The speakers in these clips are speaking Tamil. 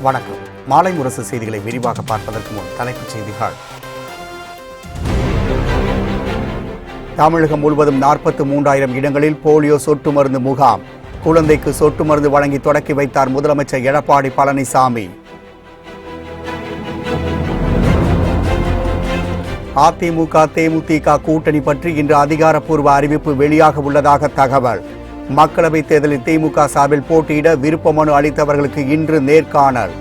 வணக்கம். மாலை முரசு செய்திகளை விரிவாக பார்ப்பதற்கு முன் தலைப்புச் செய்திகள். தமிழகம் முழுவதும் 43,000 இடங்களில் போலியோ சொட்டு மருந்து முகாம். குழந்தைக்கு சொட்டு மருந்து வழங்கி தொடக்கி வைத்தார் முதலமைச்சர் எடப்பாடி பழனிசாமி. அதிமுக தேமுதிக கூட்டணி பற்றி இன்று அதிகாரப்பூர்வ அறிவிப்பு வெளியாக உள்ளதாக தகவல். மக்களவைத் தேர்தலில் திமுக சார்பில் போட்டியிட விருப்ப மனு அளித்தவர்களுக்கு இன்று நேர்காணல்.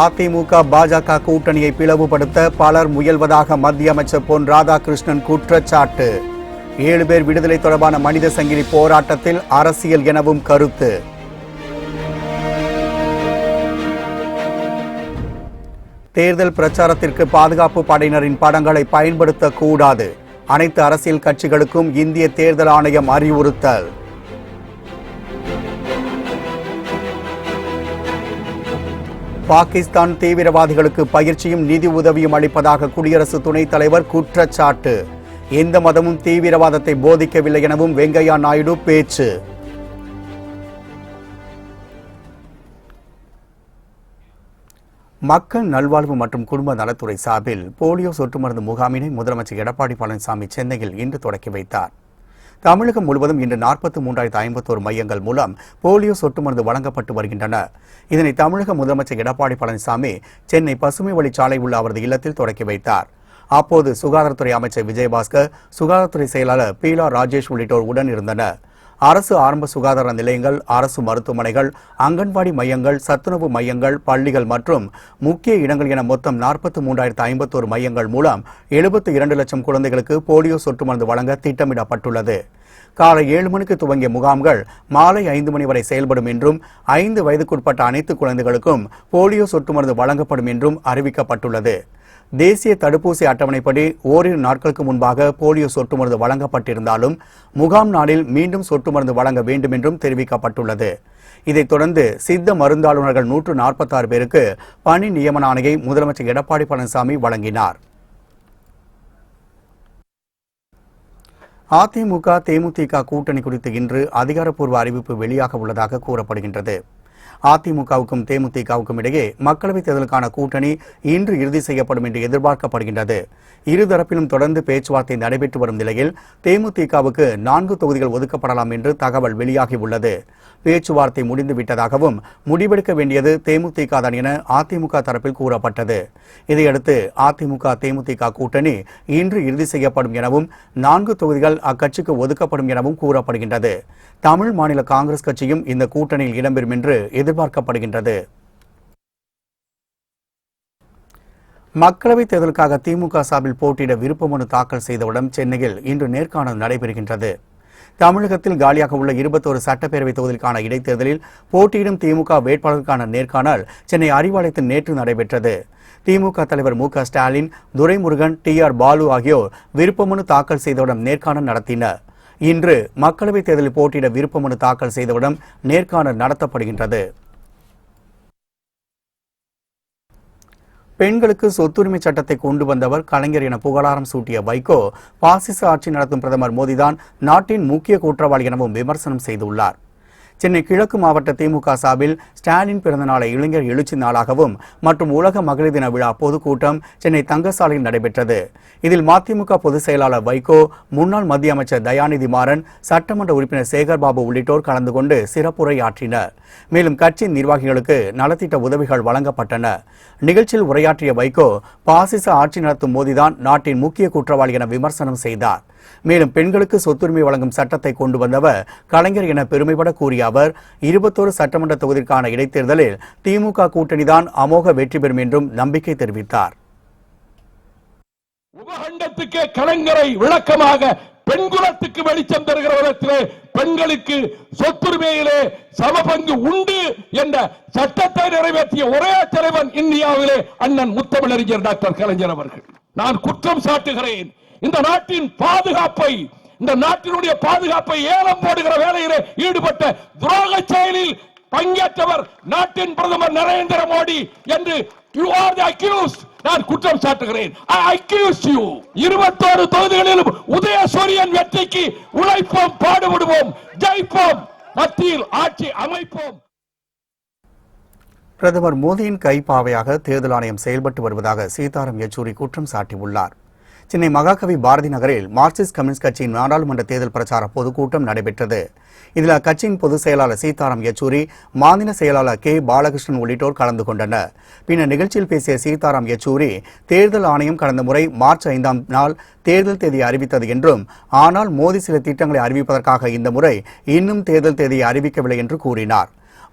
அதிமுக பாஜக கூட்டணியை பிளவுபடுத்த பலர் முயல்வதாக மத்திய அமைச்சர் பொன் ராதாகிருஷ்ணன் குற்றச்சாட்டு. 7 பேர் விடுதலை தொடர்பான மனித சங்கிலி போராட்டத்தில் அரசியல் எனவும் கருத்து. தேர்தல் பிரச்சாரத்திற்கு பாதுகாப்பு படையினரின் படங்களை பயன்படுத்தக்கூடாது. அனைத்து அரசியல் கட்சிகளுக்கும் இந்திய தேர்தல் ஆணையம் அறிவுறுத்தல். பாகிஸ்தான் தீவிரவாதிகளுக்கு பயிற்சியும் நிதி உதவியும் அளிப்பதாக குடியரசு துணைத் தலைவர் குற்றச்சாட்டு. எந்த மதமும் தீவிரவாதத்தை போதிக்கவில்லை எனவும் வெங்கையா நாயுடு பேச்சு. மக்கள் நல்வாழ்வு மற்றும் குடும்ப நலத்துறை சார்பில் போலியோ சொட்டு மருந்து முகாமினை முதலமைச்சர் எடப்பாடி பழனிசாமி சென்னையில் இன்று தொடக்கி வைத்தார். தமிழகம் முழுவதும் இன்று 43,051 மையங்கள் மூலம் போலியோ சொட்டு மருந்து வழங்கப்பட்டு வருகின்றன. இதனை தமிழக முதலமைச்சர் எடப்பாடி பழனிசாமி சென்னை பசுமை வழிச்சாலை உள்ள அவரது இல்லத்தில் தொடக்கி வைத்தார். அப்போது சுகாதாரத்துறை அமைச்சர் விஜயபாஸ்கர், சுகாதாரத்துறை செயலாளர் பீலா ராஜேஷ் உள்ளிட்டோர் உடன் இருந்தனர். அரசு ஆரம்ப சுகாதார நிலையங்கள், அரசு மருத்துவமனைகள், அங்கன்வாடி மையங்கள், சத்துணவு மையங்கள், பள்ளிகள் மற்றும் முக்கிய இடங்கள் என மொத்தம் 43,051 மையங்கள் மூலம் 72 லட்சம் குழந்தைகளுக்கு போலியோ சொட்டு மருந்து வழங்க திட்டமிடப்பட்டுள்ளது. காலை 7 மணிக்கு துவங்கிய முகாம்கள் மாலை 5 மணி வரை செயல்படும் என்றும் 5 வயதுக்குட்பட்ட அனைத்து குழந்தைகளுக்கும் போலியோ சொட்டு மருந்து வழங்கப்படும் என்றும் அறிவிக்கப்பட்டுள்ளது. தேசிய தடுப்பூசி அட்டவணைப்படி ஓரிரு நாட்களுக்கு முன்பாக போலியோ சொட்டு மருந்து வழங்கப்பட்டிருந்தாலும் முகாம் நாளில் மீண்டும் சொட்டு மருந்து வழங்க வேண்டும் என்றும் தெரிவிக்கப்பட்டுள்ளது. இதைத் தொடர்ந்து சித்த மருந்தாளுநர்கள் 146 பேருக்கு பணி நியமன ஆணையை முதலமைச்சர் எடப்பாடி பழனிசாமி வழங்கினார். அதிமுக தேமுதிக கூட்டணி குறித்து இன்று அதிகாரப்பூர்வ அறிவிப்பு வெளியாக உள்ளதாக கூறப்படுகின்றது. அதிமுகவுக்கும் தேமுதிகவுக்கும் இடையே மக்களவைத் தேர்தலுக்கான கூட்டணி இன்று இறுதி செய்யப்படும் என்று எதிர்பார்க்கப்படுகின்றது. இருதரப்பிலும் தொடர்ந்து பேச்சுவார்த்தை நடைபெற்று வரும் நிலையில் தேமுதிகவுக்கு 4 தொகுதிகள் ஒதுக்கப்படலாம் என்று தகவல் வெளியாகியுள்ளது. பேச்சுவார்த்தை முடிந்து விட்டதாகவும் முடிவெடுக்க வேண்டியது தேமுதிக தான் என அதிமுக தரப்பில் கூறப்பட்டது. இதையடுத்து அதிமுக தேமுதிக கூட்டணி இன்று இறுதி செய்யப்படும் எனவும் 4 தொகுதிகள் அக்கட்சிக்கு ஒதுக்கப்படும் எனவும் கூறப்படுகின்றது. தமிழ் மாநில காங்கிரஸ் கட்சியும் இந்த கூட்டணியில் இடம்பெறும் என்று எதிர்பார்க்கப்படுகின்றது. மக்களவைத் தேர்தலுக்காக திமுக சார்பில் போட்டியிட விருப்ப மனு தாக்கல் செய்தவுடன் சென்னையில் இன்று நேர்காணல் நடைபெறுகின்றது. தமிழகத்தில் காலியாக உள்ள 21 சட்டப்பேரவை தொகுதிக்கான இடைத்தேர்தலில் போட்டியிடும் திமுக வேட்பாளருக்கான நேர்காணல் சென்னை அறிவாலயத்தில் நேற்று நடைபெற்றது. திமுக தலைவர் மு.க. ஸ்டாலின், துரைமுருகன், டி.ஆர். பாலு ஆகியோர் விருப்ப மனு தாக்கல் செய்தவுடன் நேர்காணல் நடத்தினர். இன்று மக்களவைத் தேர்தலில் போட்டியிட விருப்ப மனு தாக்கல் செய்தவுடன் நேர்காணல் நடத்தப்படுகின்றது. பெண்களுக்கு சொத்துரிமை சட்டத்தை கொண்டு வந்தவர் கலைஞர் என புகழாரம் சூட்டிய வைகோ, பாசிச ஆட்சி நடத்தும் பிரதமர் மோடிதான் நாட்டின் முக்கிய குற்றவாளி எனவும் விமர்சனம் செய்துள்ளார். சென்னை கிழக்கு மாவட்ட திமுக சார்பில் ஸ்டாலின் பிறந்த நாளை இளைஞர் எழுச்சி நாளாகவும் மற்றும் உலக மகளிர் தின விழா பொதுக்கூட்டம் சென்னை தங்கசாலையில் நடைபெற்றது. இதில் மதிமுக பொதுச் செயலாளர் வைகோ, முன்னாள் மத்திய அமைச்சர் தயாநிதி மாறன், சட்டமன்ற உறுப்பினர் சேகர்பாபு உள்ளிட்டோர் கலந்து கொண்டு சிறப்புரை ஆற்றினர். மேலும் கட்சி நிர்வாகிகளுக்கு நலத்திட்ட உதவிகள் வழங்கப்பட்டன. நிகழ்ச்சியில் உரையாற்றிய வைகோ, பாசிச ஆட்சி நடத்தும் மோடிதான் நாட்டின் முக்கிய குற்றவாளி என விமர்சனம் செய்தார். மேலும் பெண்களுக்கு சொத்துரிமை வழங்கும் சட்டத்தை கொண்டு வந்தவர் கலைஞர் என பெருமைப்பட கூறிய அவர் 21 சட்டமன்ற தொகுதிக்கான இடைத்தேர்தலில் திமுக கூட்டணிதான் அமோக வெற்றி பெறும் என்றும் நம்பிக்கை தெரிவித்தார். உபகண்டத்துக்கு கலைஞரை விளக்கமாக பெண்குலத்துக்கு வெளிச்சம் தருகிற விதத்திலே பெண்களுக்கு சொத்துரிமையிலே சமபங்கு உண்டு என்ற சட்டத்தை நிறைவேற்றிய ஒரே தலைவன் இந்தியாவிலே அண்ணன் முத்தமிழறிஞர் டாக்டர் கலைஞர் அவர்கள். நான் குற்றம் சாட்டுகிறேன். இந்த நாட்டின் பாதுகாப்பை, இந்த நாட்டினுடைய பாதுகாப்பை ஏலம் போடுகிற வேலையிலே ஈடுபட்ட துரோக செயலில் பங்கேற்றவர் நாட்டின் பிரதமர் நரேந்திர மோடி என்று you are the accused. நான் குற்றம் சாட்டுகிறேன். I accuse you. 21 தொகுதிகளிலும் உதயசூரியன் வெற்றிக்கு உழைப்போம், பாடுபடுவோம், ஜெயிப்போம். மத்தியில் ஆட்சி அமைப்போம். பிரதமர் மோடியின் கைப்பாவையாக தேர்தல் ஆணையம் செயல்பட்டு வருவதாக சீதாராம் யெச்சூரி குற்றம் சாட்டியுள்ளார். சென்னை மகாகவி பாரதி நகரில் மார்க்சிஸ்ட் கம்யூனிஸ்ட் கட்சியின் நாடாளுமன்ற தேர்தல் பிரச்சார பொதுக்கூட்டம் நடைபெற்றது. இதில் அக்கட்சியின் பொதுச் செயலாளர் சீதாராம் யெச்சூரி, மாநில செயலாளர் கே பாலகிருஷ்ணன் உள்ளிட்டோர் கலந்து கொண்டனர். பின்னர் நிகழ்ச்சியில் பேசிய சீதாராம் யெச்சூரி, தேர்தல் ஆணையம் கடந்த முறை மார்ச் 5ஆம் நாள் தேர்தல் தேதியை அறிவித்தது என்றும், ஆனால் மோடி சில திட்டங்களை அறிவிப்பதற்காக இந்த முறை இன்னும் தேர்தல் தேதியை அறிவிக்கவில்லை என்று கூறினார்.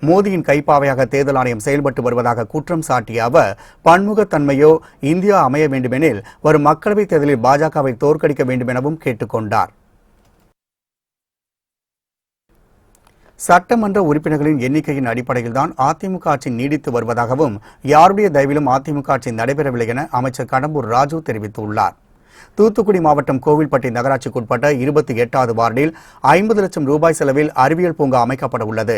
மோடியின் கைப்பாவையாக தேர்தல் ஆணையம் செயல்பட்டு வருவதாக குற்றம் சாட்டிய அவர், பன்முகத்தன்மையோ இந்தியா அமைய வேண்டுமெனில் வரும் மக்களவைத் தேர்தலில் பாஜகவை தோற்கடிக்க வேண்டும் எனவும் கேட்டுக்கொண்டார். சட்டமன்ற உறுப்பினர்களின் எண்ணிக்கையின் அடிப்படையில்தான் அதிமுக ஆட்சி நீடித்து வருவதாகவும், யாருடைய தயவிலும் அதிமுக ஆட்சி நடைபெறவில்லை என அமைச்சர் கடம்பூர் ராஜு தெரிவித்துள்ளார். தூத்துக்குடி மாவட்டம் கோவில்பட்டி நகராட்சிக்குட்பட்ட 28வது வார்டில் 50 லட்சம் ரூபாய் செலவில் அறிவியல் பூங்கா அமைக்கப்பட உள்ளது.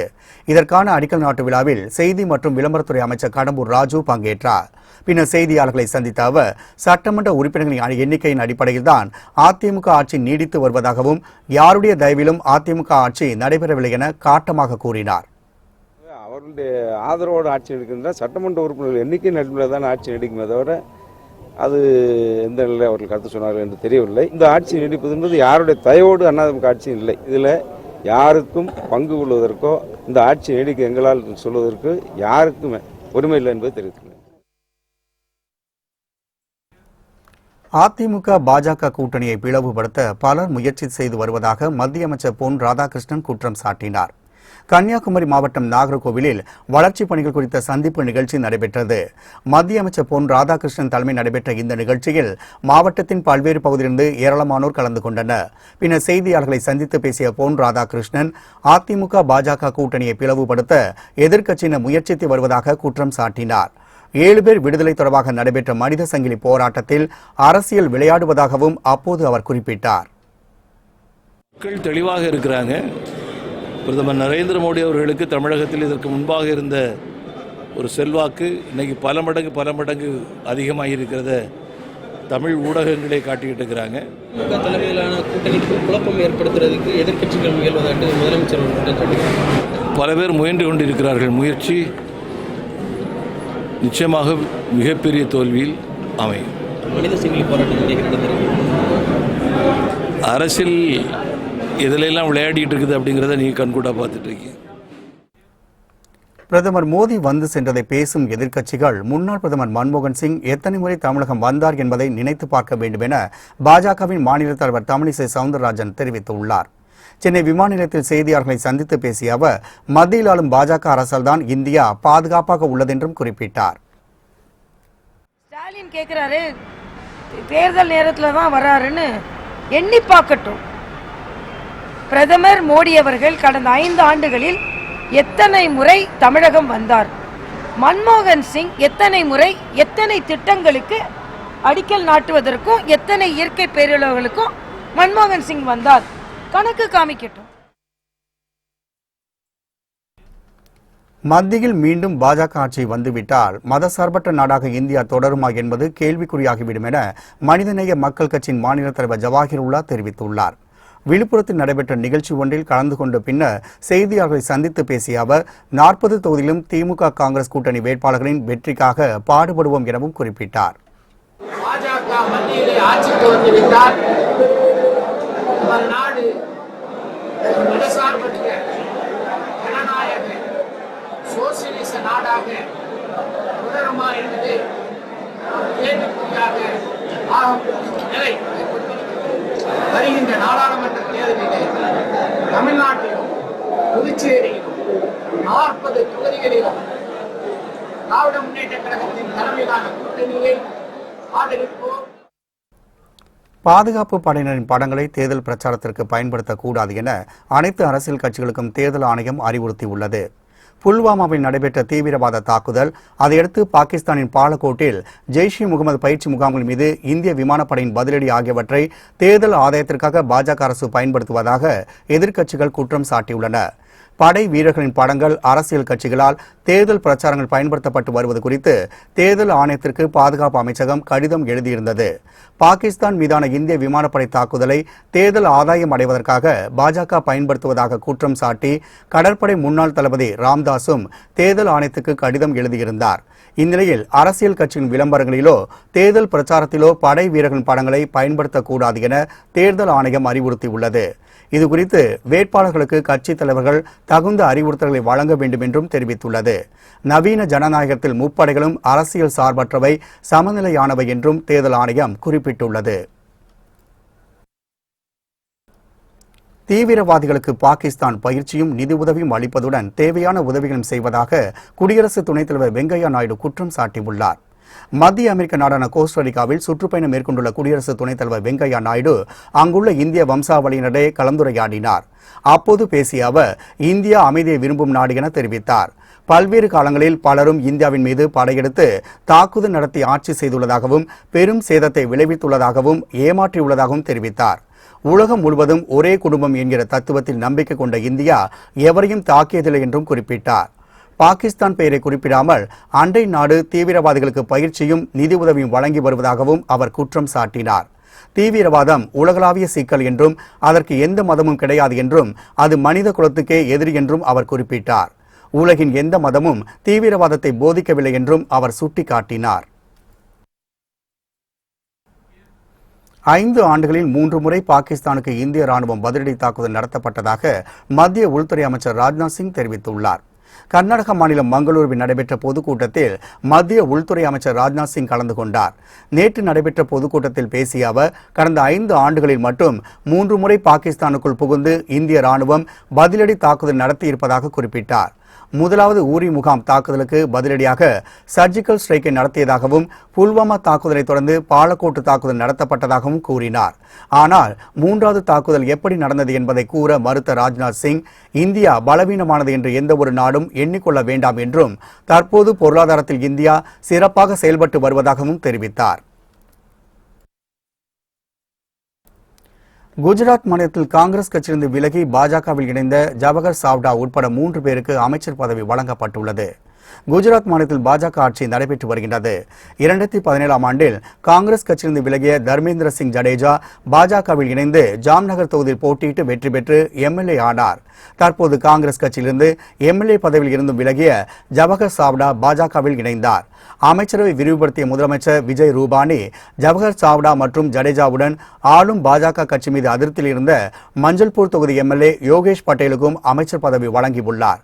இதற்கான அடிக்கல் நாட்டு விழாவில் செய்தி மற்றும் விளம்பரத்துறை அமைச்சர் கடம்பூர் ராஜு பங்கேற்றார். பின்னர் செய்தியாளர்களை சந்தித்த அவர், சட்டமன்ற உறுப்பினர்களின் எண்ணிக்கையின் அடிப்படையில்தான் அதிமுக ஆட்சி நீடித்து வருவதாகவும், யாருடைய தயவிலும் அதிமுக ஆட்சி நடைபெறவில்லை என காட்டமாக கூறினார். அவர்களுடைய ஆதரவோடு ஆட்சி எடுக்கின்ற சட்டமன்ற உறுப்பினர்கள் எண்ணிக்கையின் அடிப்படையில் தான் ஆட்சி நீடிக்குமே தவிர அது எந்த நிலையில் அவர்கள் கருத்து சொன்னார்கள் என்று தெரியவில்லை. இந்த ஆட்சி நீடிப்பது என்பது யாருடைய தயவோடு அதிமுக ஆட்சி இல்லை. இதில் யாருக்கும் பங்கு கொள்வதற்கோ இந்த ஆட்சி நீடிக்க எங்களால் சொல்வதற்கு யாருக்குமே உரிமை இல்லை என்பது தெரிவித்துள்ளேன். அதிமுக பாஜக கூட்டணியை பிளவுபடுத்த பலர் முயற்சி செய்து வருவதாக மத்திய அமைச்சர் பொன் ராதாகிருஷ்ணன் குற்றம் சாட்டினார். கன்னியாகுமரி மாவட்டம் நாகர்கோவிலில் வளர்ச்சிப் பணிகள் குறித்த சந்திப்பு நிகழ்ச்சி நடைபெற்றது. மத்திய அமைச்சர் பொன் ராதாகிருஷ்ணன் தலைமை நடைபெற்ற இந்த நிகழ்ச்சியில் மாவட்டத்தின் பல்வேறு பகுதியிலிருந்து ஏராளமானோர் கலந்து கொண்டனர். பின்னர் செய்தியாளர்களை சந்தித்து பேசிய பொன் ராதாகிருஷ்ணன், அதிமுக பாஜக கூட்டணியை பிளவுபடுத்த எதிர்க்கட்சியினர் முயற்சித்து வருவதாக குற்றம் சாட்டினார். 7 பேர் விடுதலை தொடர்பாக நடைபெற்ற மனித சங்கிலி போராட்டத்தில் அரசியல் விளையாடுவதாகவும் அப்போது அவர் குறிப்பிட்டார். மக்கள் தெளிவாக இருக்கிறாங்க. பிரதமர் நரேந்திர மோடி அவர்களுக்கு தமிழகத்தில் இதற்கு முன்பாக இருந்த ஒரு செல்வாக்கு இன்னைக்கு பல மடங்கு அதிகமாக இருக்கிறத தமிழ் ஊடகங்களே காட்டிக்கிட்டு இருக்கிறாங்க. தலைமையிலான கூட்டணிக்கு குழப்பம் ஏற்படுத்துறதுக்கு எதிர்க்கட்சிகள் முயல்வதாக முதலமைச்சர் பல பேர் முயன்று கொண்டிருக்கிறார்கள். முயற்சி நிச்சயமாக மிகப்பெரிய தோல்வியில் அமையும். மனித சங்கிலி போராட்டம் அரசியல் எதிலெல்லாம் விளையாடிட்டு இருக்குது அப்படிங்கிறத நீங்கள் கண்கூடாக பார்த்துட்டு இருக்கீங்க. பிரதமர் மோடி வந்து சென்றதை பேசும் எதிர்க்கட்சிகள், முன்னாள் பிரதமர் மன்மோகன் சிங் எத்தனை முறை தமிழகம் வந்தார் என்பதை நினைத்து பார்க்க வேண்டும் என பாஜகவின் மாநில தலைவர் தமிழிசை சவுந்தரராஜன் தெரிவித்துள்ளார். சென்னை விமான நிலையத்தில் செய்தியாளர்களை சந்தித்து பேசிய அவர், மத்தியில் ஆளும் பாஜக அரசால் தான் இந்தியா பாதுகாப்பாக உள்ளதென்றும் குறிப்பிட்டார். ஸ்டாலின் கேட்கிறாரு, தேர்தல் நேரத்தில் தான் வராருன்னு எண்ணி பார்க்கட்டும். பிரதமர் மோடி அவர்கள் கடந்த 5 ஆண்டுகளில் எத்தனை முறை தமிழகம் வந்தார்? மன்மோகன் சிங் எத்தனை முறை எத்தனை திட்டங்களுக்கு அடிக்கல் நாட்டுவதற்கும் எத்தனை இயற்கை பேரிடர்களுக்கும் மன்மோகன் சிங் வந்தார்? கணக்கு காமிக்கட்டும். மத்தியில் மீண்டும் பாஜக ஆட்சி வந்துவிட்டால் மதசார்பற்ற நாடாக இந்தியா தொடருமா என்பது கேள்விக்குறியாகிவிடும் என மனிதநேய மக்கள் கட்சியின் மாநில தலைவர் ஜவாஹிருல்லா தெரிவித்துள்ளார். விழுப்புரத்தில் நடைபெற்ற நிகழ்ச்சி ஒன்றில் கலந்து கொண்ட பின்னர் செய்தியாளர்களை சந்தித்து பேசிய அவர், 40 தொகுதியிலும் திமுக காங்கிரஸ் கூட்டணி வேட்பாளர்களின் வெற்றிக்காக பாடுபடுவோம் எனவும் குறிப்பிட்டார். பாஜக மத்தியிலே ஆட்சிக்கு வந்துவிட்டால் நாடு மதசார்பற்ற ஜனநாயக சோசியலிச நாடாக தொடருமா என்பது கேள்விக்குறியாக ஆகக்கூடிய நிலை. வருகின்ற நாடாளுமன்ற தேர்தலிலே தமிழ்நாட்டிலும் புதுச்சேரியிலும் 40 தொகுதிகளிலும் திராவிட முன்னேற்ற கழகத்தின் தலைமையிலான கூட்டணியை ஆதரிப்போம். பாதுகாப்பு படையினரின் படங்களை தேர்தல் பிரச்சாரத்திற்கு பயன்படுத்தக்கூடாது என அனைத்து அரசியல் கட்சிகளுக்கும் தேர்தல் ஆணையம் அறிவுறுத்தியுள்ளது. புல்வாமாவில் நடைபெற்ற தீவிரவாத தாக்குதல், அதையடுத்து பாகிஸ்தானின் பாலகோட்டில் ஜெய்ஷ்-இ முகமது பயிற்சி முகாம்கள் மீது இந்திய விமானப்படையின் பதிலடி ஆகியவற்றை தேர்தல் ஆதாயத்திற்காக பாஜக அரசு பயன்படுத்துவதாக எதிர்க்கட்சிகள் குற்றம் சாட்டியுள்ளன. படை வீரர்களின் படங்கள் அரசியல் கட்சிகளால் தேர்தல் பிரச்சாரங்கள் பயன்படுத்தப்பட்டு வருவது குறித்து தேர்தல் ஆணையத்திற்கு பாதுகாப்பு அமைச்சகம் கடிதம் எழுதியிருந்தது. பாகிஸ்தான் மீதான இந்திய விமானப்படை தாக்குதலை தேர்தல் ஆதாயம் அடைவதற்காக பாஜக பயன்படுத்துவதாக குற்றம் சாட்டி கடற்படை முன்னாள் தளபதி ராம்தாஸும் தேர்தல் ஆணையத்துக்கு கடிதம் எழுதியிருந்தார். இந்நிலையில் அரசியல் கட்சியின் விளம்பரங்களிலோ தேர்தல் பிரச்சாரத்திலோ படை வீரர்களின் படங்களை பயன்படுத்தக்கூடாது என தேர்தல் ஆணையம் அறிவுறுத்தியுள்ளது. இதுகுறித்து வேட்பாளர்களுக்கு கட்சித் தலைவர்கள் தகுந்த அறிவுறுத்தல்களை வழங்க வேண்டும் என்றும் தெரிவித்துள்ளது. நவீன ஜனநாயகத்தில் முப்படைகளும் அரசியல் சார்பற்றவை, சமநிலையானவை என்றும் தேர்தல் ஆணையம் குறிப்பிட்டுள்ளது. தீவிரவாதிகளுக்கு பாகிஸ்தான் பயிற்சியும் நிதி உதவியும் அளிப்பதுடன் தேவையான உதவிகளும் செய்வதாக குடியரசு துணைத் தலைவர் வெங்கையா நாயுடு குற்றம் சாட்டியுள்ளார். மத்திய அமெரிக்க நாடான கோஸ்டரிக்காவில் சுற்றுப்பயணம் மேற்கொண்டுள்ள குடியரசு துணைத் தலைவர் வெங்கையா நாயுடு அங்குள்ள இந்திய வம்சாவளியினரிடையே கலந்துரையாடினார். அப்போது பேசிய அவர், இந்தியா அமைதியை விரும்பும் நாடு என தெரிவித்தார். பல்வேறு காலங்களில் பலரும் இந்தியாவின் மீது படையெடுத்து தாக்குதல் நடத்தி ஆட்சி செய்துள்ளதாகவும் பெரும் சேதத்தை விளைவித்துள்ளதாகவும் ஏமாற்றியுள்ளதாகவும் தெரிவித்தார். உலகம் முழுவதும் ஒரே குடும்பம் என்கிற தத்துவத்தில் நம்பிக்கை கொண்ட இந்தியா எவரையும் தாக்கியதில்லை என்றும் குறிப்பிட்டார். பாகிஸ்தான் பெயரை குறிப்பிடாமல் அண்டை நாடு தீவிரவாதிகளுக்கு பயிற்சியும் நிதி உதவியும் வழங்கி வருவதாகவும் அவர் குற்றம் சாட்டினார். தீவிரவாதம் உலகளாவிய சிக்கல் என்றும் அதற்கு எந்த மதமும் கிடையாது என்றும் அது மனித குலத்துக்கே எதிரி என்றும் அவர் குறிப்பிட்டார். உலகின் எந்த மதமும் தீவிரவாதத்தை போதிக்கவில்லை என்றும் அவர் சுட்டிக்காட்டினார். 5 ஆண்டுகளில் 3 முறை பாகிஸ்தானுக்கு இந்திய ராணுவம் பதிலடி தாக்குதல் நடத்தப்பட்டதாக மத்திய உள்துறை அமைச்சர் ராஜ்நாத் சிங் தெரிவித்துள்ளார். கர்நாடக மாநிலம் மங்களூருவில் நடைபெற்ற பொதுக்கூட்டத்தில் மத்திய உள்துறை அமைச்சர் ராஜ்நாத் சிங் கலந்து கொண்டார். நேற்று நடைபெற்ற பொதுக்கூட்டத்தில் பேசிய அவர், கடந்த 5 ஆண்டுகளில் மட்டும் 3 முறை பாகிஸ்தானுக்குள் புகுந்து இந்திய ராணுவம் பதிலடி தாக்குதல் நடத்தியிருப்பதாக குறிப்பிட்டார். முதலாவது ஊரி முகாம் தாக்குதலுக்கு பதிலடியாக சர்ஜிக்கல் ஸ்ட்ரைக்கை நடத்தியதாகவும் புல்வாமா தாக்குதலை தொடர்ந்து பாலக்கோட்டு தாக்குதல் நடத்தப்பட்டதாகவும் கூறினார். ஆனால் 3வது தாக்குதல் எப்படி நடந்தது என்பதை கூற மறுத்த ராஜ்நாத் சிங், இந்தியா பலவீனமானது என்று எந்த ஒரு நாடும் எண்ணிக்கொள்ள வேண்டாம் என்றும் தற்போது பொருளாதாரத்தில் இந்தியா சிறப்பாக செயல்பட்டு வருவதாகவும் தெரிவித்தார். குஜராத் மாநிலத்தில் காங்கிரஸ் கட்சியிலிருந்து விலகி பாஜகவில் இணைந்த ஜவஹர் சாவ்டா உட்பட 3 பேருக்கு அமைச்சர் பதவி வழங்கப்பட்டுள்ளது. குஜராத் மாநிலத்தில் பாஜக ஆட்சி நடைபெற்று வருகின்றது. 2017ஆம் ஆண்டில் காங்கிரஸ் கட்சியிலிருந்து விலகிய தர்மேந்திர சிங் ஜடேஜா பாஜகவில் இணைந்து ஜாம்நகர் தொகுதியில் போட்டியிட்டு வெற்றி பெற்று எம்எல்ஏ ஆனார். தற்போது காங்கிரஸ் கட்சியிலிருந்து எம்எல்ஏ பதவியில் இருந்தும் விலகிய ஜவஹர் சாவ்டா பாஜகவில் இணைந்தார். அமைச்சரவை விரிவுபடுத்திய முதலமைச்சர் விஜய் ரூபானி ஜவஹர் சாவ்டா மற்றும் ஜடேஜாவுடன் ஆளும் பாஜக கட்சி மீது அதிருப்தியில் இருந்த மஞ்சள்பூர் தொகுதி எம்எல்ஏ யோகேஷ் பட்டேலுக்கும் அமைச்சர் பதவி வழங்கியுள்ளார்.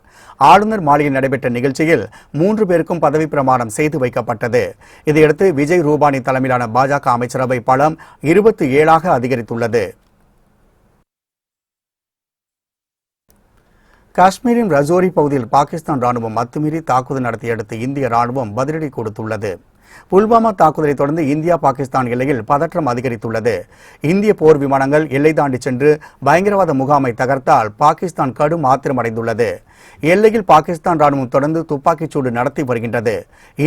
ஆளுநர் மாளிகையில் நடைபெற்ற நிகழ்ச்சியில் 3 பேருக்கும் பதவி பிரமாணம் செய்து வைக்கப்பட்டது. இதையடுத்து விஜய் ரூபானி தலைமையிலான பாஜக அமைச்சரவை பலம் 27ஆக அதிகரித்துள்ளது. காஷ்மீரின் ரஜோரி பகுதியில் பாகிஸ்தான் ராணுவம் அத்துமீறி தாக்குதல் நடத்தியடுத்து இந்திய ராணுவம் பதிலடி கொடுத்துள்ளது. புல்வாமா தாக்குதலை தொடர்ந்து இந்தியா பாகிஸ்தான் எல்லையில் பதற்றம் அதிகரித்துள்ளது. இந்திய போர் விமானங்கள் எல்லை தாண்டி சென்று பயங்கரவாத முகாமை தகர்த்தால் பாகிஸ்தான் கடும் ஆத்திரமடைந்துள்ளது. எல்லையில் பாகிஸ்தான் ராணுவம் தொடர்ந்து துப்பாக்கிச்சூடு நடத்தி வருகின்றது.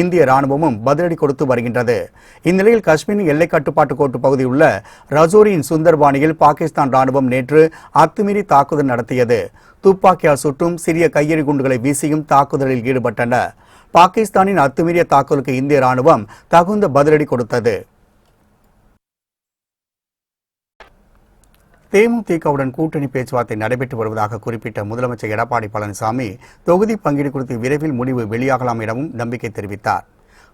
இந்திய ராணுவமும் பதிலடி கொடுத்து வருகின்றது. இந்நிலையில் காஷ்மீரின் எல்லை கட்டுப்பாட்டு கோட்டு பகுதியில் உள்ள ரஜோரியின் சுந்தர்பானியில் பாகிஸ்தான் ராணுவம் நேற்று அத்துமீறி தாக்குதல் நடத்தியது. துப்பாக்கியால் சுட்டும் சிறிய கையெறி குண்டுகளை வீசியும் தாக்குதலில் ஈடுபட்டனர். பாகிஸ்தானின் அத்துமீறிய தாக்குதலுக்கு இந்திய ராணுவம் தகுந்த பதிலடி கொடுத்தது. தேமுதிகவுடன் கூட்டணி பேச்சுவார்த்தை நடைபெற்று வருவதாக குறிப்பிட்ட முதலமைச்சர் எடப்பாடி பழனிசாமி தொகுதி பங்கீடு குறித்து விரைவில் முடிவு வெளியாகலாம் எனவும் நம்பிக்கை தெரிவித்தார்.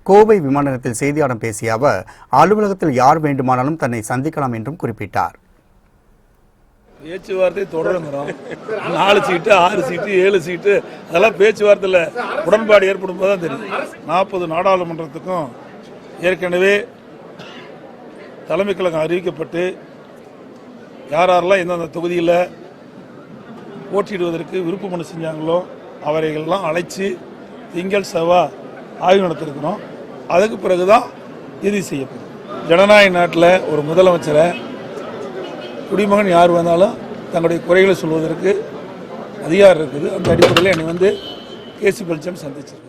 கோவை விமான நிலையத்தில் செய்தியாளர்களிடம் பேசிய அவர், அலுவலகத்தில் யார் வேண்டுமானாலும் தன்னை சந்திக்கலாம் என்றும் குறிப்பிட்டார். பேச்சுவார்த்தை தொடரணும். 4 சீட்டு 6 சீட்டு 7 சீட்டு அதெல்லாம் பேச்சுவார்த்தையில் உடன்பாடு ஏற்படும் போது தான் தெரியும். 40 நாடாளுமன்றத்துக்கும் ஏற்கனவே தலைமை கழகம் அறிவிக்கப்பட்டு யாரெல்லாம் எந்தெந்த தொகுதியில் போட்டியிடுவதற்கு விருப்ப மனு செஞ்சாங்களோ அவரைகள்லாம் அழைச்சி திங்கள் செவ்வாய் ஆய்வு நடத்திருக்கிறோம். அதுக்கு பிறகுதான் இறுதி செய்யப்படும். ஜனநாயக நாட்டில் ஒரு முதலமைச்சரை குடிமகன் யார் வந்தாலும் தங்களுடைய குறைகளை சொல்வதற்கு அதிகாரம் இருக்குது. அந்த அடிப்படையில் என்னை கேசி பழனிசாமி சந்திச்சிருக்கு.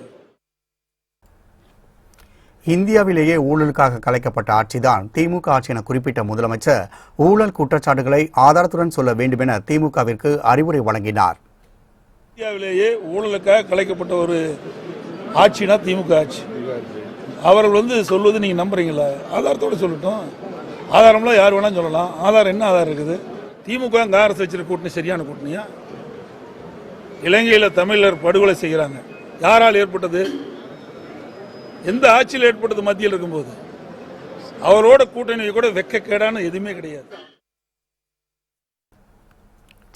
இந்தியாவிலேயே ஊழலுக்காக கலைக்கப்பட்ட ஆட்சிதான் திமுக ஆட்சி என குறிப்பிட்ட முதலமைச்சர் ஊழல் குற்றச்சாட்டுகளை ஆதாரத்துடன் சொல்ல வேண்டும் என திமுகவிற்கு அறிவுரை வழங்கினார். இந்தியாவிலேயே ஊழலுக்காக கலைக்கப்பட்ட ஒரு ஆட்சினா திமுக ஆட்சி. அவர்கள் சொல்வது நீங்க நம்புறீங்களா? ஆதாரத்தோடு சொல்லட்டும். ஆதாரம்லாம் யார் வேணாலும் சொல்லலாம். ஆதாரம் என்ன ஆதாரம் இருக்குது? திமுக காங்கிரஸ் வச்சிருக்க கூட்டணி சரியான கூட்டணியா? இலங்கையில் தமிழர் படுகொலை செய்கிறாங்க. யாரால் ஏற்பட்டது? எந்த ஆட்சியில் ஏற்பட்டது? மத்தியில் இருக்கும்போது. அவரோட கூட்டணி கூட வெக்கக்கேடான எதுவுமே கிடையாது.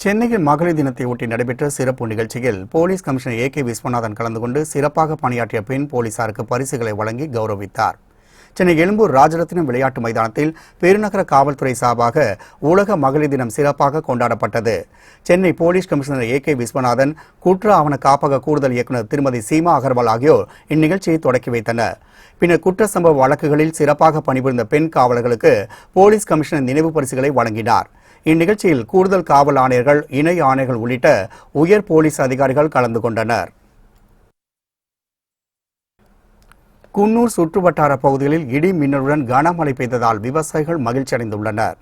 சென்னையில் மகளிர் தினத்தை ஒட்டி நடைபெற்ற சிறப்பு நிகழ்ச்சியில் போலீஸ் கமிஷனர் AK விஸ்வநாதன் கலந்து கொண்டு சிறப்பாக பணியாற்றிய பெண் போலீசாருக்கு பரிசுகளை வழங்கி கௌரவித்தார். சென்னை எழும்பூர் ராஜரத்தினம் விளையாட்டு மைதானத்தில் பெருநகர காவல்துறை சார்பாக உலக மகளிர் தினம் சிறப்பாக கொண்டாடப்பட்டது. Chennai police commissioner AK Viswanathan, குற்ற ஆவண காப்பக கூடுதல் இயக்குநர் திருமதி சீமா அகர்வால் ஆகியோர் இந்நிகழ்ச்சியை தொடக்கி வைத்தனர். பின்னர் குற்ற சம்பவ வழக்குகளில் சிறப்பாக பணிபுரிந்த பெண் காவலர்களுக்கு போலீஸ் கமிஷனர் நினைவு பரிசுகளை வழங்கினார். இந்நிகழ்ச்சியில் கூடுதல் காவல் ஆணையர்கள், இணை ஆணையர்கள் உள்ளிட்ட உயர் போலீஸ் அதிகாரிகள் கலந்து கொண்டனர். குன்னூர் சுற்றுவட்டார பகுதிகளில் இடி மின்னலுடன் கனமழை பெய்ததால் விவசாயிகள் மகிழ்ச்சி அடைந்துள்ளனர்.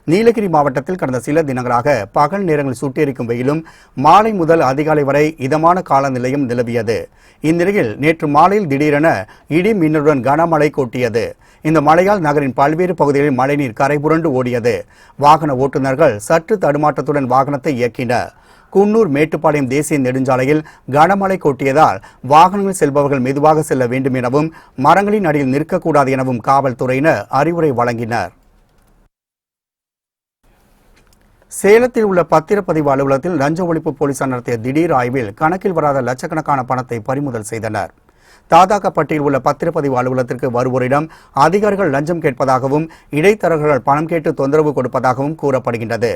நீலகிரி மாவட்டத்தில் கடந்த சில தினங்களாக பகல் நேரங்களில் சுட்டெரிக்கும் வெயிலும் மாலை முதல் அதிகாலை வரை இதமான காலநிலையும் நிலவியது. இந்நிலையில் நேற்று மாலையில் திடீரென இடி மின்னலுடன் கனமழை கொட்டியது. இந்த மழையால் நகரின் பல்வேறு பகுதிகளில் மழைநீர் கரைபுரண்டு ஓடியது. வாகன ஓட்டுநர்கள் சற்று தடுமாற்றத்துடன் வாகனத்தை இயக்கினர். குன்னூர் மேட்டுப்பாளையம் தேசிய நெடுஞ்சாலையில் கனமழை கொட்டியதால் வாகனங்கள் செல்பவர்கள் மெதுவாக செல்ல வேண்டும் எனவும் மரங்களின் அடியில் நிற்கக்கூடாது எனவும் காவல்துறையினர் அறிவுரை வழங்கினர். சேலத்தில் உள்ள பத்திரப்பதிவு அலுவலகத்தில் லஞ்ச ஒழிப்பு போலீசார் நடத்திய திடீர் ஆய்வில் கணக்கில் வராத லட்சக்கணக்கான பணத்தை பறிமுதல் செய்தனர். தாதாக்கப்பட்டியில் உள்ள பத்திரப்பதிவு அலுவலகத்திற்கு வருவோரிடம் அதிகாரிகள் லஞ்சம் கேட்பதாகவும் இடைத்தரகர்கள் பணம் கேட்டு தொந்தரவு கொடுப்பதாகவும் கூறப்படுகின்றது.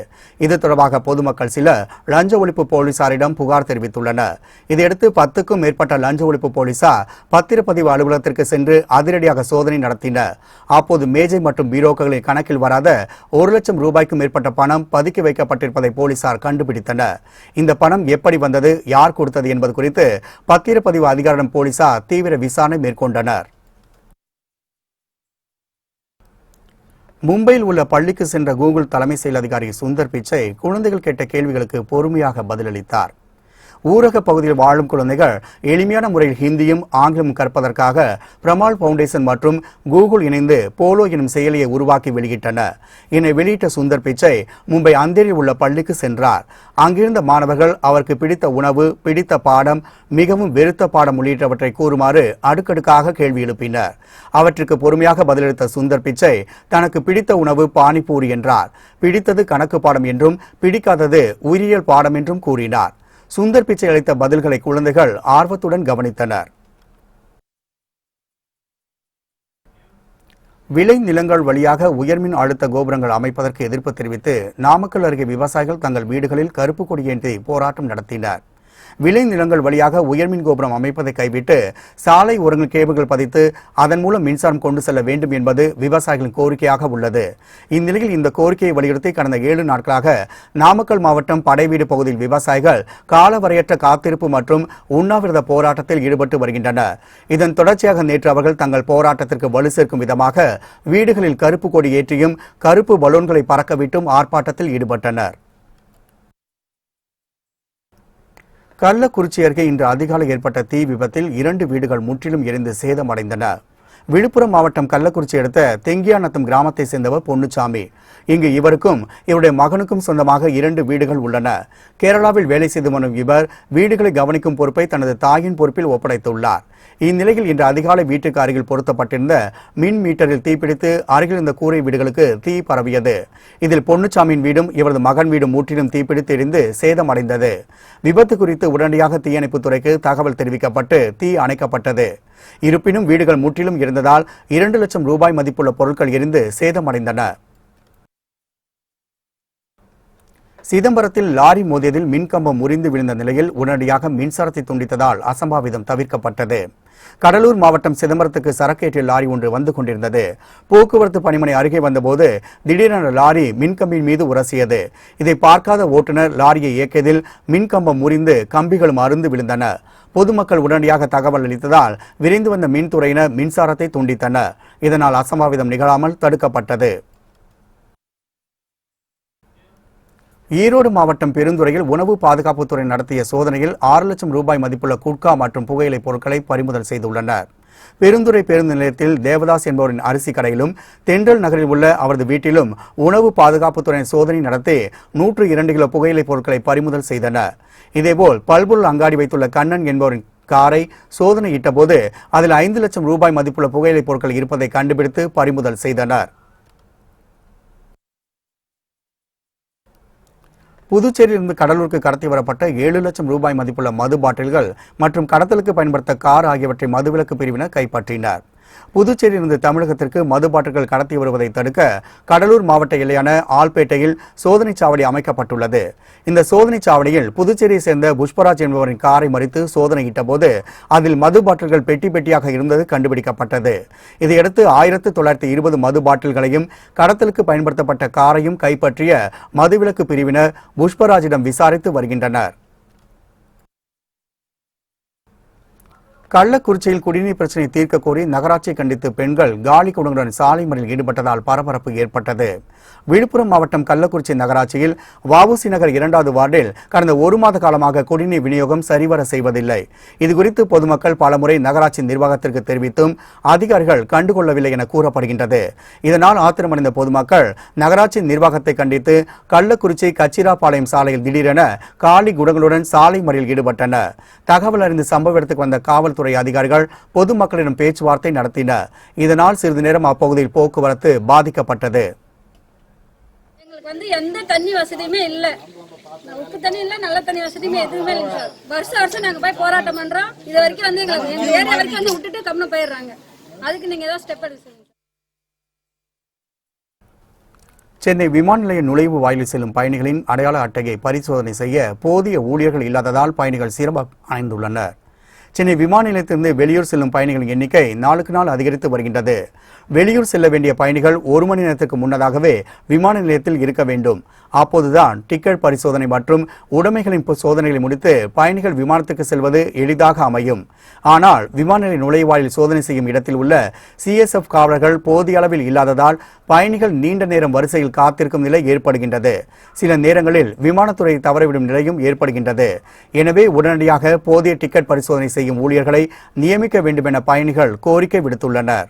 இது தொடர்பாக பொதுமக்கள் சிலர் லஞ்ச ஒழிப்பு போலீசாரிடம் புகார் தெரிவித்துள்ளனர். இதையடுத்து 10க்கும் மேற்பட்ட லஞ்ச ஒழிப்பு போலீசார் பத்திரப்பதிவு அலுவலகத்திற்கு சென்று அதிரடியாக சோதனை நடத்தினர். அப்போது மேஜை மற்றும் பீரோக்களில் கணக்கில் வராத 1 லட்சம் ரூபாய்க்கும் மேற்பட்ட பணம் பதுக்கி வைக்கப்பட்டிருப்பதை போலீசார் கண்டுபிடித்தனர். இந்த பணம் எப்படி வந்தது, யார் கொடுத்தது என்பது குறித்து பத்திரப்பதிவு அதிகாரிடம் போலீசார் தீவிர விசாரணை மேற்கொண்டனர். மும்பையில் உள்ள பள்ளிக்கு சென்ற கூகுள் தலைமை செயல் அதிகாரி சுந்தர் பிச்சை குழந்தைகள் கேட்ட கேள்விகளுக்கு பொறுமையாக பதிலளித்தார். ஊரக பகுதியில் வாழும் குழந்தைகள் எளிமையான முறையில் ஹிந்தியும் ஆங்கிலமும் கற்பதற்காக பிரமால் பவுண்டேஷன் மற்றும் கூகுள் இணைந்து போலோ எனும் செயலியை உருவாக்கி வெளியிட்டனர். இதனை வெளியிட்ட சுந்தர் பிச்சை மும்பை அந்தேரியில் உள்ள பள்ளிக்கு சென்றார். அங்கிருந்த மாணவர்கள் அவருக்கு பிடித்த உணவு, பிடித்த பாடம், மிகவும் வெறுத்த பாடம் உள்ளிட்டவற்றை கூறுமாறு அடுக்கடுக்காக கேள்வி எழுப்பினர். அவற்றுக்கு பொறுமையாக பதிலளித்த சுந்தர் பிச்சை தனக்கு பிடித்த உணவு பானிபூரி என்றார். பிடித்தது கணக்கு பாடம் என்றும் பிடிக்காதது உயிரியல் பாடம் என்றும் கூறினார். சுந்தர் பிச்சை அளித்த பதில்களை குழந்தைகள் ஆர்வத்துடன் கவனித்தனர். விளை நிலங்கள் வழியாக உயர்மின் அழுத்த கோபுரங்கள் அமைப்பதற்கு எதிர்ப்பு தெரிவித்து நாமக்கல் அருகே விவசாயிகள் தங்கள் வீடுகளில் கருப்பு கொடியேந்தி போராட்டம் நடத்தினர். விளை நிலங்கள் வழியாக உயர்மின் கோபுரம் அமைப்பதை கைவிட்டு சாலை ஓரங்கள் கேபிள்கள் பதித்து அதன் மூலம் மின்சாரம் கொண்டு செல்ல வேண்டும் என்பது விவசாயிகளின் கோரிக்கையாக உள்ளது. இந்நிலையில் இந்த கோரிக்கையை வலியுறுத்தி கடந்த 7 நாட்களாக நாமக்கல் மாவட்டம் படைவீடு பகுதியில் விவசாயிகள் காலவரையற்ற காத்திருப்பு மற்றும் உண்ணாவிரத போராட்டத்தில் ஈடுபட்டு வருகின்றனர். இதன் தொடர்ச்சியாக நேற்று அவர்கள் தங்கள் போராட்டத்திற்கு வலு சேர்க்கும் விதமாக வீடுகளில் கருப்பு கொடி ஏற்றியும் கருப்பு பலூன்களை பறக்கவிட்டும் ஆர்ப்பாட்டத்தில் ஈடுபட்டனர். கள்ளக்குறிச்சி அருகே இன்று அதிகாலை ஏற்பட்ட தீ விபத்தில் 2 வீடுகள் முற்றிலும் எரிந்து சேதமடைந்தன. விழுப்புரம் மாவட்டம் கள்ளக்குறிச்சி அடுத்த தெங்கியாநத்தம் கிராமத்தை சேர்ந்தவர் பொன்னுச்சாமி. இங்கு இவருக்கும் இவருடைய மகனுக்கும் சொந்தமாக 2 வீடுகள் உள்ளன. கேரளாவில் வேலை செய்து வரும் இவர் வீடுகளை கவனிக்கும் பொறுப்பை தனது தாயின் பொறுப்பில் ஒப்படைத்துள்ளார். இந்நிலையில் இன்று அதிகாலை வீட்டுக்கு அருகில் பொருத்தப்பட்டிருந்த மின் மீட்டரில் தீப்பிடித்து அருகில் இருந்த கூரை வீடுகளுக்கு தீ பரவியது. இதில் பொன்னுச்சாமியின் வீடும் இவரது மகன் வீடும் முற்றிலும் தீப்பிடித்து எரிந்து சேதமடைந்தது. விபத்து குறித்து உடனடியாக தீயணைப்புத் துறைக்கு தகவல் தெரிவிக்கப்பட்டு தீ அணைக்கப்பட்டது. இருப்பினும் வீடுகள் முற்றிலும் இருந்ததால் 2 லட்சம் ரூபாய் மதிப்புள்ள பொருட்கள் எரிந்து சேதமடைந்தன. சிதம்பரத்தில் லாரி மோதியதில் மின்கம்பம் முறிந்து விழுந்த நிலையில் உடனடியாக மின்சாரத்தை துண்டித்ததால் அசம்பாவிதம் தவிர்க்கப்பட்டது. கடலூர் மாவட்டம் சிதம்பரத்துக்கு சரக்கேற்றிய லாரி ஒன்று வந்து கொண்டிருந்தது. போக்குவரத்து பணிமனை அருகே வந்தபோது திடீரென லாரி மின்கம்பின் மீது உரசியது. இதை பார்க்காத ஓட்டுநர் லாரியை இயக்கியதில் மின்கம்பம் முறிந்து கம்பிகளும் அறுந்து விழுந்தன. பொதுமக்கள் உடனடியாக தகவல் அளித்ததால் விரைந்து வந்த மின்துறையினர் மின்சாரத்தை துண்டித்தனர். இதனால் அசம்பாவிதம் நிகழாமல் தடுக்கப்பட்டது. ஈரோடு மாவட்டம் பெருந்துறையில் உணவு பாதுகாப்புத்துறை நடத்திய சோதனையில் 6 லட்சம் ரூபாய் மதிப்புள்ள குட்கா மற்றும் புகையிலை பொருட்களை பறிமுதல் செய்துள்ளனர். பெருந்துறை பேருந்து நிலையத்தில் தேவதாஸ் என்பவரின் அரிசி கடையிலும் தென்றல் நகரில் உள்ள அவரது வீட்டிலும் உணவு பாதுகாப்புத்துறை சோதனை நடத்தி 102 கிலோ புகையிலை பொருட்களை பறிமுதல் செய்தனர். இதேபோல் பல்பொருள் அங்காடி வைத்துள்ள கண்ணன் என்பவரின் காரை சோதனையிட்ட போது அதில் 5 லட்சம் ரூபாய் மதிப்புள்ள புகையிலை பொருட்கள் இருப்பதை கண்டுபிடித்து பறிமுதல் செய்தனர். புதுச்சேரியிலிருந்து கடலூருக்கு கடத்தி வரப்பட்ட 7 லட்சம் ரூபாய் மதிப்புள்ள மது பாட்டில்கள் மற்றும் கடத்தலுக்கு பயன்படுத்த கார் ஆகியவற்றை மதுவிலக்கு பிரிவினர் கைப்பற்றினர். புதுச்சேரியிலிருந்து தமிழகத்திற்கு மது பாட்டில்கள் கடத்தி வருவதை தடுக்க கடலூர் மாவட்ட எல்லையான ஆல்பேட்டையில் சோதனைச் சாவடி அமைக்கப்பட்டுள்ளது. இந்த சோதனைச் சாவடியில் புதுச்சேரியை சேர்ந்த புஷ்பராஜ் என்பவரின் காரை மறித்து சோதனையிட்ட போது அதில் மது பாட்டில்கள் பெட்டி பெட்டியாக இருந்தது கண்டுபிடிக்கப்பட்டது. இதையடுத்து 1920 மது பாட்டில்களையும் கடத்தலுக்கு பயன்படுத்தப்பட்ட காரையும் கைப்பற்றிய மதுவிலக்கு பிரிவினர் புஷ்பராஜிடம் விசாரித்து வருகின்றனர். கள்ளக்குறிச்சியில் குடிநீர் பிரச்சினை தீர்க்க கோரி நகராட்சியை கண்டித்து பெண்கள் காலி குடங்களுடன் சாலை மறியலில் ஈடுபட்டதால் பரபரப்பு ஏற்பட்டது. விழுப்புரம் மாவட்டம் கள்ளக்குறிச்சி நகராட்சியில் வஉசி நகர் 2வது வார்டில் கடந்த 1 மாத காலமாக குடிநீர் விநியோகம் சரிவர செய்வதில்லை. இதுகுறித்து பொதுமக்கள் பலமுறை நகராட்சி நிர்வாகத்திற்கு தெரிவித்தும் அதிகாரிகள் கண்டுகொள்ளவில்லை என கூறப்படுகின்றது. இதனால் ஆத்திரமடைந்த பொதுமக்கள் நகராட்சி நிர்வாகத்தை கண்டித்து கள்ளக்குறிச்சி கச்சிராபாளையம் சாலையில் திடீரென காலி குடங்களுடன் சாலை மறியலில் ஈடுபட்டனர். தகவல் அறிந்து சம்பவ இடத்துக்கு வந்த காவல்துறை அதிகாரிகள் பொதுமக்களிடம் பேச்சுவார்த்தை நடத்தினர். இதனால் சிறிது நேரம் அப்பகுதியில் போக்குவரத்து பாதிக்கப்பட்டது. எங்களுக்கு எந்த தண்ணி வசதியுமே இல்ல, உப்பு தண்ணி இல்ல, நல்ல தண்ணி வசதியுமே எதுவுமே இல்லை சார். வருஷம் நாங்க போய் போராட்டம் பண்றோம். இது வரைக்கும் எங்களுக்கு எங்க ஏரியா வரைக்கும் விட்டுட்டு கம்முன்னு போயிடுறாங்க. அதுக்கு நீங்க ஏதாவது ஸ்டெப் எடுக்க சொல்லுங்க. சென்னை விமான நிலைய நுழைவு வாயிலில் செல்லும் பயணிகளின் அடையாள அட்டையை பரிசோதனை செய்ய போதிய ஊழியர்கள் இல்லாததால் பயணிகள் சிரமம் அடைந்துள்ளனர். சென்னை விமான நிலையத்திலிருந்து வெளியூர் செல்லும் பயணிகளின் எண்ணிக்கை நாளுக்கு நாள் அதிகரித்து வருகின்றது. வெளியூர் செல்ல வேண்டிய பயணிகள் 1 மணி நேரத்துக்கு முன்னதாகவே விமான நிலையத்தில் இருக்க வேண்டும். அப்போதுதான் டிக்கெட் பரிசோதனை மற்றும் உடைமைகளின் சோதனைகளை முடித்து பயணிகள் விமானத்துக்கு செல்வது எளிதாக அமையும். ஆனால் விமான நிலைய நுழைவாயில் சோதனை செய்யும் இடத்தில் உள்ள CSF காவலர்கள் போதிய அளவில் இல்லாததால் பயணிகள் நீண்ட நேரம் வரிசையில் காத்திருக்கும் நிலை ஏற்படுகின்றது. சில நேரங்களில் விமானத்துறை தவறவிடும் நிலையும் ஏற்படுகின்றது. எனவே உடனடியாக போதிய டிக்கெட் பரிசோதனை செய்யும் ஊழியர்களை நியமிக்க வேண்டும் என பயணிகள் கோரிக்கை விடுத்துள்ளனர்.